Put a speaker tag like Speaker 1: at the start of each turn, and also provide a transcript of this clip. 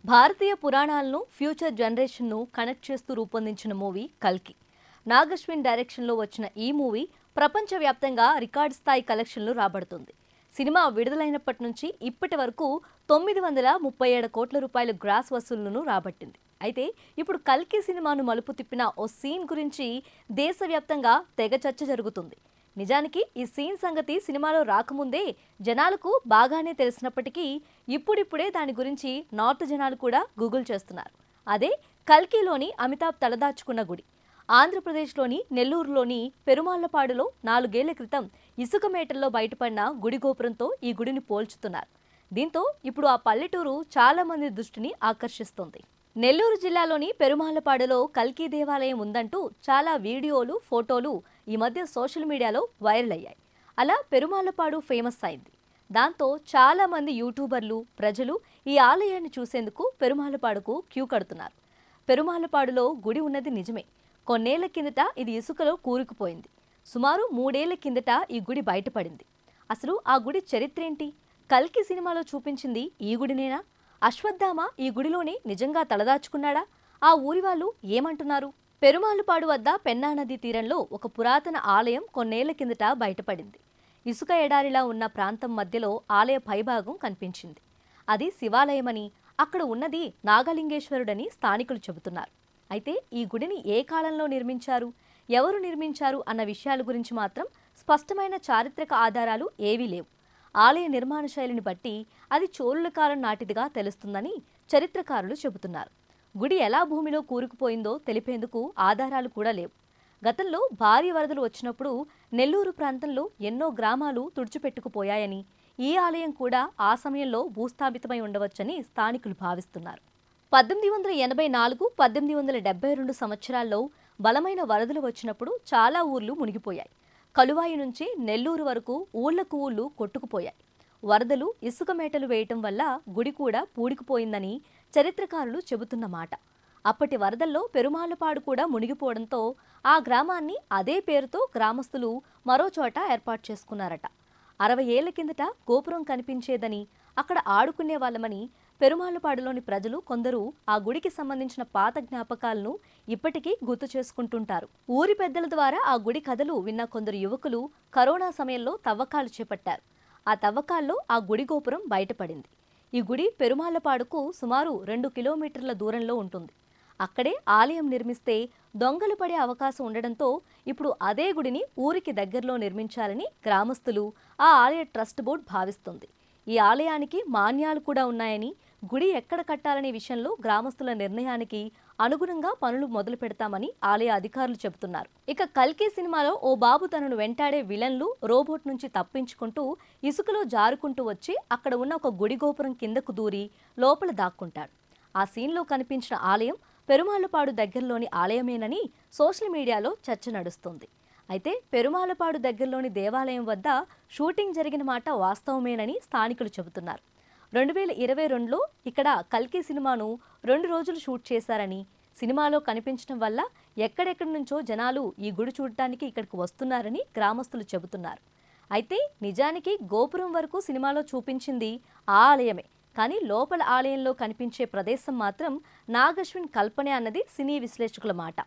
Speaker 1: భారతీయ పురాణాలను future జనరేషన్ను connect చేస్తూ రూపొందించిన movie కల్కి. నాగశ్విన్ డైరెక్షన్లో వచ్చిన ఈ మూవీ ప్రపంచవ్యాప్తంగా రికార్డు స్థాయి కలెక్షన్లు రాబడుతుంది. సినిమా విడుదలైనప్పటి నుంచి ఇప్పటి వరకు 937 కోట్ల రూపాయల గ్రాస్ వసూళ్లను రాబట్టింది. అయితే ఇప్పుడు కల్కి సినిమాను మలుపు తిప్పిన ఓ సీన్ గురించి దేశవ్యాప్తంగా తెగ చర్చ జరుగుతుంది. నిజానికి ఈ సీన్ సంగతి సినిమాలో రాకముందే జనాలకు బాగానే తెలిసినప్పటికీ ఇప్పుడిప్పుడే దాని గురించి నార్త్ జనాలు కూడా గూగుల్ చేస్తున్నారు. అదే కల్కిలోని అమితాబ్ తలదాచుకున్న గుడి. ఆంధ్రప్రదేశ్లోని నెల్లూరులోని పెరుమాళ్లపాడులో 4 ఏళ్ల క్రితం ఇసుక మేటల్లో బయటపడిన గుడి గోపురంతో ఈ గుడిని పోల్చుతున్నారు. దీంతో ఇప్పుడు ఆ పల్లెటూరు చాలా మంది దృష్టిని ఆకర్షిస్తోంది. నెల్లూరు జిల్లాలోని పెరుమాళ్లపాడులో కల్కి దేవాలయం ఉందంటూ చాలా వీడియోలు, ఫోటోలు ఈ మధ్య సోషల్ మీడియాలో వైరల్ అయ్యాయి. అలా పెరుమాళ్లపాడు ఫేమస్ అయింది. దాంతో చాలా మంది యూట్యూబర్లు, ప్రజలు ఈ ఆలయాన్ని చూసేందుకు పెరుమాళ్లపాడుకు క్యూ కడుతున్నారు. పెరుమాళ్లపాడులో గుడి ఉన్నది నిజమే. కొన్నేళ్ల కిందట ఇది ఇసుకలో కూరుకుపోయింది. సుమారు 3 ఏళ్ల కిందట ఈ గుడి బయటపడింది. అసలు ఆ గుడి చరిత్ర ఏంటి? కల్కి సినిమాలో చూపించింది ఈ గుడినేనా? అశ్వత్థామ ఈ గుడిలోనే నిజంగా తలదాచుకున్నాడా? ఆ ఊరి వాళ్ళు ఏమంటున్నారు? పెరుమాళ్లపాడు వద్ద పెన్నా నదీ తీరంలో ఒక పురాతన ఆలయం కొన్నేళ్ల కిందట బయటపడింది. ఇసుక ఎడారిలా ఉన్న ప్రాంతం మధ్యలో ఆలయ పైభాగం కనిపించింది. అది శివాలయమని, అక్కడ ఉన్నది నాగలింగేశ్వరుడని స్థానికులు చెబుతున్నారు. అయితే ఈ గుడిని ఏ కాలంలో నిర్మించారు, ఎవరు నిర్మించారు అన్న విషయాల గురించి మాత్రం స్పష్టమైన చారిత్రక ఆధారాలు ఏవీ లేవు. ఆలయ నిర్మాణ శైలిని బట్టి అది చోళుల కాలం నాటిదిగా తెలుస్తుందని చరిత్రకారులు చెబుతున్నారు. గుడి ఎలా భూమిలో కూరుకుపోయిందో తెలిపేందుకు ఆధారాలు కూడా లేవు. గతంలో భారీ వరదలు వచ్చినప్పుడు నెల్లూరు ప్రాంతంలో ఎన్నో గ్రామాలు తుడిచిపెట్టుకుపోయాయని, ఈ ఆలయం కూడా ఆ సమయంలో భూస్థాపితమై ఉండవచ్చని స్థానికులు భావిస్తున్నారు. 1884, 1872 సంవత్సరాల్లో బలమైన వరదలు వచ్చినప్పుడు చాలా ఊర్లు మునిగిపోయాయి. కలువాయి నుంచి నెల్లూరు వరకు ఊళ్లకు ఊళ్ళు కొట్టుకుపోయాయి. వరదలు, ఇసుక మేటలు వేయటం వల్ల గుడి కూడా పూడికిపోయిందని చరిత్రకారులు చెబుతున్న మాట. అప్పటి వరదల్లో పెరుమాళ్లపాడు కూడా మునిగిపోవడంతో ఆ గ్రామాన్ని అదే పేరుతో గ్రామస్తులు మరో చోట ఏర్పాటు చేసుకున్నారట. 60 ఏళ్ల కిందట గోపురం కనిపించేదని, అక్కడ ఆడుకునే వాళ్ళమని పెరుమాళ్లపాడులోని ప్రజలు కొందరు ఆ గుడికి సంబంధించిన పాత జ్ఞాపకాలను ఇప్పటికీ గుర్తు చేసుకుంటుంటారు. ఊరి పెద్దల ద్వారా ఆ గుడి కథలు విన్న కొందరు యువకులు కరోనా సమయంలో తవ్వకాలు చేపట్టారు. ఆ తవ్వకాల్లో ఆ గుడి గోపురం బయటపడింది. ఈ గుడి పెరుమాళ్లపాడుకు సుమారు 2 కిలోమీటర్ల దూరంలో ఉంటుంది. అక్కడే ఆలయం నిర్మిస్తే దొంగలు పడే అవకాశం ఉండడంతో ఇప్పుడు అదే గుడిని ఊరికి దగ్గరలో నిర్మించాలని గ్రామస్తులు, ఆ ఆలయ ట్రస్ట్ బోర్డు భావిస్తుంది. ఈ ఆలయానికి మాన్యాలు కూడా ఉన్నాయని, గుడి ఎక్కడ కట్టాలనే విషయంలో గ్రామస్తుల నిర్ణయానికి అనుగుణంగా పనులు మొదలు పెడతామని ఆలయ అధికారులు చెబుతున్నారు. ఇక కల్కి సినిమాలో ఓ బాబు తనను వెంటాడే విలన్లు రోబోట్ నుంచి తప్పించుకుంటూ ఇసుకలో జారుకుంటూ వచ్చి అక్కడ ఉన్న ఒక గుడి గోపురం కిందకు దూరి లోపల దాక్కుంటాడు. ఆ సీన్లో కనిపించిన ఆలయం పెరుమాళ్లపాడు దగ్గరలోని ఆలయమేనని సోషల్ మీడియాలో చర్చ నడుస్తుంది. అయితే పెరుమాళ్లపాడు దగ్గరలోని దేవాలయం వద్ద షూటింగ్ జరిగిన మాట వాస్తవమేనని స్థానికులు చెబుతున్నారు. 2022లో ఇక్కడ కల్కి సినిమాను 2 రోజులు షూట్ చేశారని, సినిమాలో కనిపించడం వల్ల ఎక్కడెక్కడి నుంచో జనాలు ఈ గుడి చూడటానికి ఇక్కడికి వస్తున్నారని గ్రామస్తులు చెబుతున్నారు. అయితే నిజానికి గోపురం వరకు సినిమాలో చూపించింది ఆ ఆలయమే. కానీ లోపల ఆలయంలో కనిపించే ప్రదేశం మాత్రం నాగశ్విన్ కల్పనే అన్నది సినీ విశ్లేషకుల మాట.